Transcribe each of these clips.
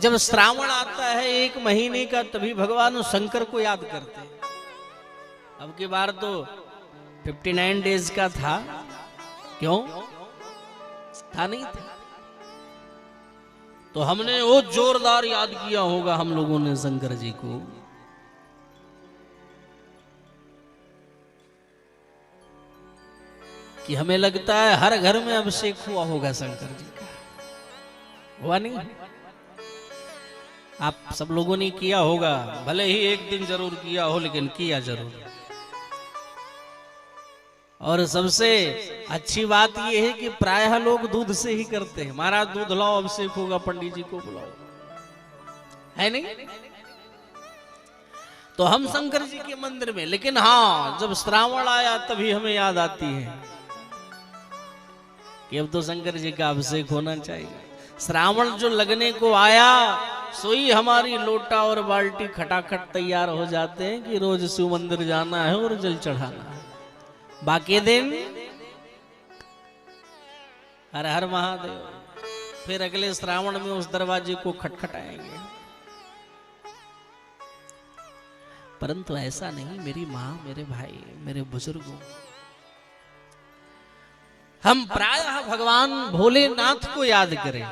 जब श्रावण आता है 1 महीने का, तभी भगवान शंकर को याद करते हैं। अब की बार तो 59 डेज का था, क्यों था? नहीं था। तो हमने वो जोरदार याद किया होगा हम लोगों ने शंकर जी को। कि हमें लगता है हर घर में अभिषेक हुआ होगा शंकर जी का, हुआ नहीं? आप सब लोगों ने किया होगा, भले ही एक दिन जरूर किया हो, लेकिन किया जरूर। और सबसे अच्छी बात यह है कि प्रायः लोग दूध से ही करते हैं। महाराज दूध लाओ, अभिषेक होगा, पंडित जी को बुलाओ, है नहीं? तो हम शंकर जी के मंदिर में, लेकिन हाँ, जब श्रावण आया तभी हमें याद आती है कि अब तो शंकर जी का अभिषेक होना चाहिए। श्रावण जो लगने को आया, सोई हमारी लोटा और बाल्टी खटाखट तैयार हो जाते हैं कि रोज शिव मंदिर जाना है और जल चढ़ाना है। बाकी दिन हर हर महादेव, फिर अगले श्रावण में उस दरवाजे को खटखटाएंगे। परंतु ऐसा नहीं मेरी माँ, मेरे भाई, मेरे बुजुर्गों, हम प्रायः भगवान भोलेनाथ को याद करें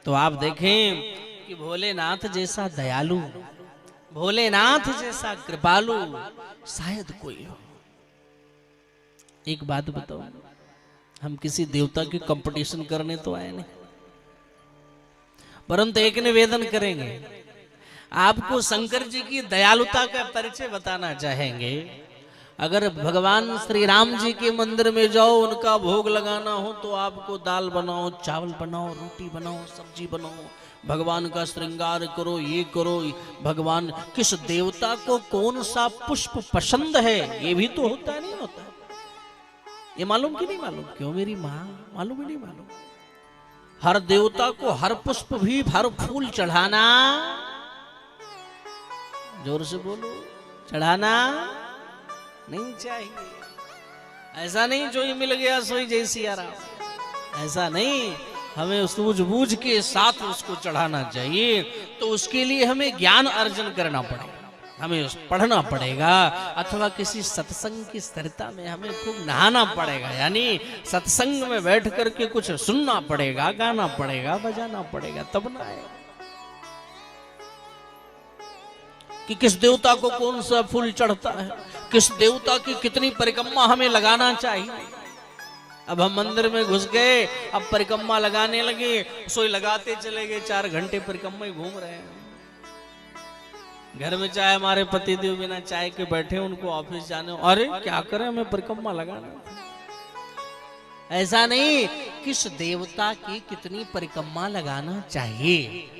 तो आप देखें कि भोलेनाथ जैसा दयालु, भोलेनाथ जैसा कृपालु शायद कोई हो। एक बात बताओ, हम किसी देवता की कंपटीशन करने तो आए नहीं, परंतु एक निवेदन करेंगे, आपको शंकर जी की दयालुता का परिचय बताना चाहेंगे। अगर भगवान श्री राम जी के मंदिर में जाओ, उनका भोग लगाना हो तो आपको दाल बनाओ, चावल बनाओ, रोटी बनाओ, सब्जी बनाओ, भगवान का श्रृंगार करो, ये करो। भगवान किस देवता को कौन सा पुष्प पसंद है ये भी तो होता है, नहीं होता? ये मालूम कि नहीं मालूम? क्यों मेरी माँ, मालूम ही नहीं मालूम? हर देवता को हर पुष्प भी, हर फूल चढ़ाना, जोर से बोलो, चढ़ाना नहीं चाहिए। ऐसा नहीं जो ही मिल गया सोई जय सिया राम, ऐसा नहीं। हमें सूझबूझ के साथ उसको चढ़ाना चाहिए। तो उसके लिए हमें ज्ञान अर्जन करना पड़ेगा, हमें पढ़ना पड़ेगा, अथवा किसी सत्संग की सरिता में हमें खूब नहाना पड़ेगा। यानी सत्संग में बैठ करके कुछ सुनना पड़ेगा, गाना पड़ेगा, बजाना पड़ेगा, तब ना आएगा कि किस देवता को कौन सा फूल चढ़ता है, किस देवता की कितनी परिक्रमा हमें लगाना चाहिए। अब हम मंदिर में घुस गए, अब परिक्रमा लगाने लगे, सोई लगाते चले गए, 4 घंटे परिक्रमा ही घूम रहे हैं। घर में चाहे हमारे पतिदेव बिना चाय के बैठे, उनको ऑफिस जाने, अरे क्या करें, हमें परिक्रमा लगाना। ऐसा नहीं, किस देवता की कितनी परिक्रमा लगाना चाहिए,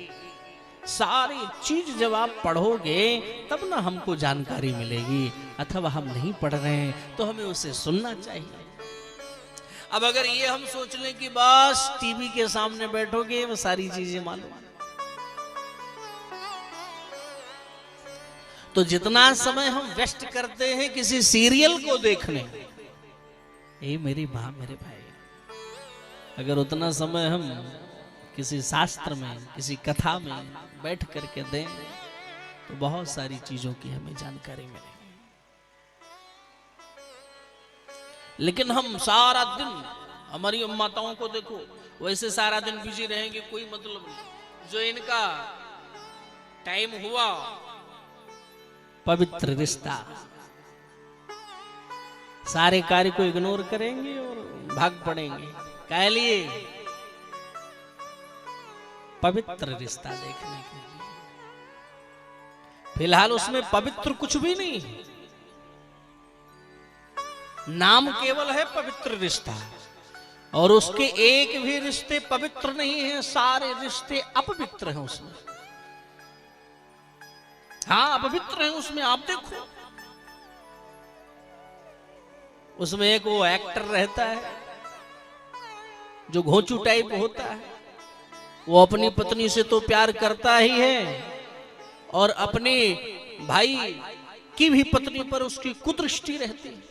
सारी चीज जब आप पढ़ोगे तब ना हमको जानकारी मिलेगी। अथवा हम नहीं पढ़ रहे हैं तो हमें उसे सुनना चाहिए। अब अगर ये हम सोच लें कि बस टीवी के सामने बैठोगे वो सारी चीजें मालूम, तो जितना समय हम वेस्ट करते हैं किसी सीरियल को देखने, ये मेरी माँ, मेरे भाई, अगर उतना समय हम किसी शास्त्र में, किसी कथा में बैठ करके दें तो बहुत सारी चीजों की हमें जानकारी मिलेगी। लेकिन हम सारा दिन, हमारी माताओं को देखो, वैसे सारा दिन बिजी रहेंगे, कोई मतलब नहीं। जो इनका टाइम हुआ पवित्र रिश्ता, सारे कार्य को इग्नोर करेंगे और भाग पड़ेंगे। कह लिए पवित्र रिश्ता देखने के लिए। फिलहाल उसमें पवित्र कुछ भी नहीं है, नाम केवल है पवित्र रिश्ता, और उसके एक भी रिश्ते पवित्र नहीं है, सारे रिश्ते अपवित्र हैं उसमें। हाँ, अपवित्र हैं उसमें। आप देखो, उसमें एक वो एक्टर रहता है जो घोंचू टाइप होता है, वो अपनी पत्नी से तो प्यार करता ही है, और अपने भाई की भी पत्नी पर उसकी कुदृष्टि रहती है।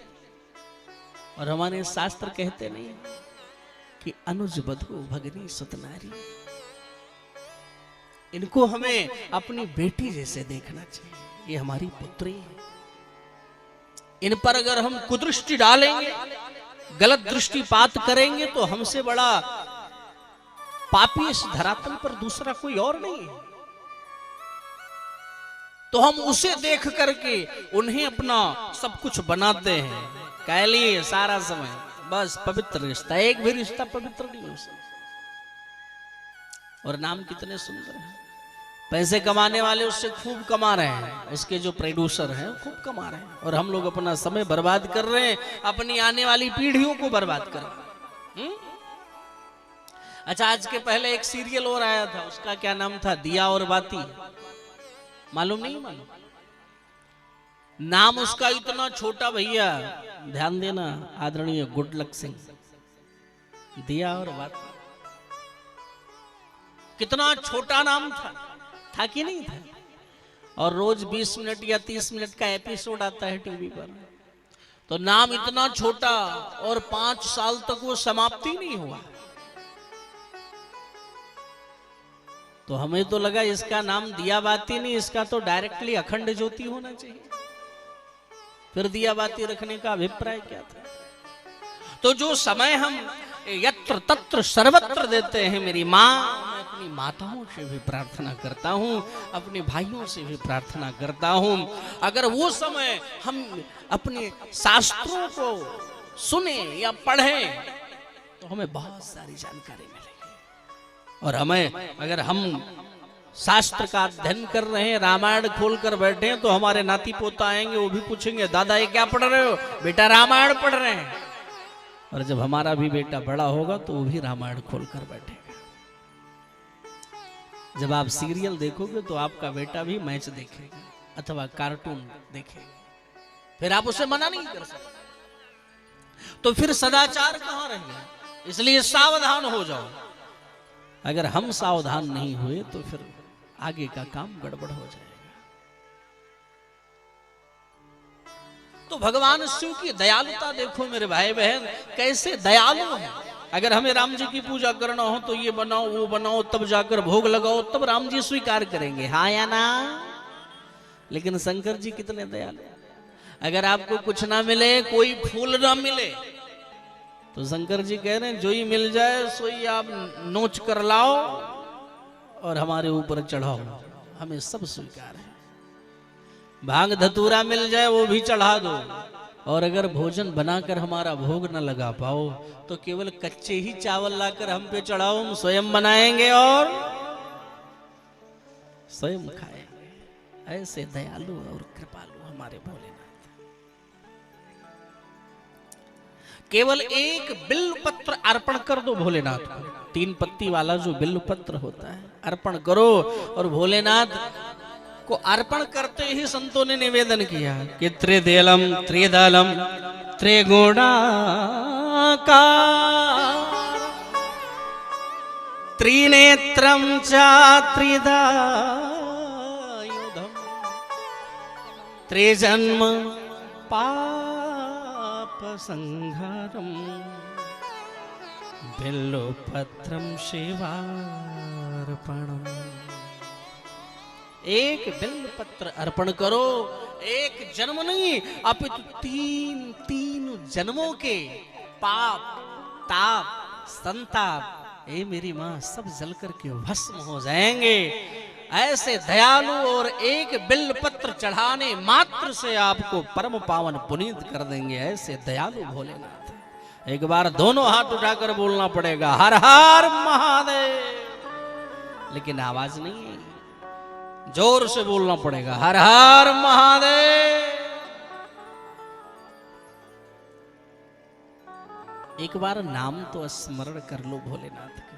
और हमारे शास्त्र कहते नहीं कि अनुज बधु भगनी सुतनारी, इनको हमें अपनी बेटी जैसे देखना चाहिए। ये हमारी पुत्री है। इन पर अगर हम कुदृष्टि डालेंगे, गलत दृष्टिपात करेंगे, तो हमसे बड़ा पापी इस धरातल पर दूसरा कोई और नहीं है। तो हम उसे देख करके उन्हें अपना सब कुछ बनाते हैं। कह लिए सारा समय बस पवित्र रिश्ता, एक भी रिश्ता पवित्र नहीं हो सकता। और नाम कितने सुंदर हैं। पैसे कमाने वाले उससे खूब कमा रहे हैं, उसके जो प्रोड्यूसर हैं खूब कमा रहे हैं, और हम लोग अपना समय बर्बाद कर रहे हैं, अपनी आने वाली पीढ़ियों को बर्बाद कर रहे हैं। अच्छा, आज के पहले एक सीरियल और आया था, उसका क्या नाम था? दिया और बाती। मालूम नहीं? मालूम? नाम उसका इतना छोटा, भैया ध्यान देना, आदरणीय गुडलक सिंह। दिया और बाती, कितना छोटा नाम था कि नहीं था? और रोज 20 मिनट या 30 मिनट का एपिसोड आता है टीवी पर। तो नाम इतना छोटा, और 5 साल तक वो समाप्ति नहीं हुआ। तो हमें तो लगा इसका नाम दिया बाती नहीं, इसका तो डायरेक्टली अखंड ज्योति होना चाहिए। फिर दिया बाती रखने का अभिप्राय क्या था? तो जो समय हम यत्र तत्र सर्वत्र देते हैं, मेरी माँ, मैं अपनी माताओं से भी प्रार्थना करता हूँ, अपने भाइयों से भी प्रार्थना करता हूँ, अगर वो समय हम अपने शास्त्रों को सुने या पढ़ें तो हमें बहुत सारी जानकारी मिलेगी। और हमें, अगर हम शास्त्र का अध्ययन कर रहे हैं, रामायण खोल कर बैठे हैं, तो हमारे नाती पोता आएंगे, वो भी पूछेंगे, दादा ये क्या पढ़ रहे हो? बेटा रामायण पढ़ रहे हैं। और जब हमारा भी बेटा बड़ा होगा तो वो भी रामायण खोल कर बैठेगा। जब आप सीरियल देखोगे तो आपका बेटा भी मैच देखेगा अथवा कार्टून देखेगा, फिर आप उसे मना नहीं कर सकते। तो फिर सदाचार कहां रह गया? इसलिए सावधान हो जाओ। अगर हम सावधान नहीं हुए तो फिर आगे का काम गड़बड़ हो जाएगा। तो भगवान शिव की दयालुता देखो मेरे भाई बहन, कैसे दयालु है। अगर हमें राम जी की पूजा करना हो तो ये बनाओ वो बनाओ, तब जाकर भोग लगाओ, तब राम जी स्वीकार करेंगे, हाँ या ना? लेकिन शंकर जी कितने दयालु। अगर आपको कुछ ना मिले, कोई फूल ना मिले, तो शंकर जी कह रहे हैं जो ही मिल जाए सो ही आप नोच कर लाओ और हमारे ऊपर चढ़ाओ, हमें सब स्वीकार है। भांग धतूरा मिल जाए वो भी चढ़ा दो, और अगर भोजन बनाकर हमारा भोग न लगा पाओ तो केवल कच्चे ही चावल लाकर हम पे चढ़ाओ, हम स्वयं बनाएंगे और स्वयं खाएंगे। ऐसे दयालु और कृपालु हमारे भोलेनाथ। केवल एक बिल्व पत्र अर्पण कर दो भोलेनाथ को, 3 पत्ती वाला जो बिल्व पत्र होता है अर्पण करो। और भोलेनाथ को अर्पण करते ही संतों ने निवेदन किया कि त्रिदेलम त्रिदलम त्रिगुणाकार त्रिनेत्रम च त्रिदायुधम त्रिजन्म पाप संहारम बिल्वपत्रम शिवार्पणम। एक बिल्व पत्र अर्पण करो, एक जन्म नहीं अपितु 3 जन्मों के पाप ताप संताप, ए मेरी माँ, सब जल करके भस्म हो जाएंगे। ऐसे दयालु और एक बिल्व पत्र चढ़ाने मात्र से आपको परम पावन पुनीत कर देंगे। ऐसे दयालु भोलेनाथ। एक बार दोनों हाथ उठाकर बोलना पड़ेगा, हर हर महादेव। लेकिन आवाज नहीं है, जोर से बोलना पड़ेगा, हर हर महादेव। एक बार नाम तो स्मरण कर लो भोलेनाथ का।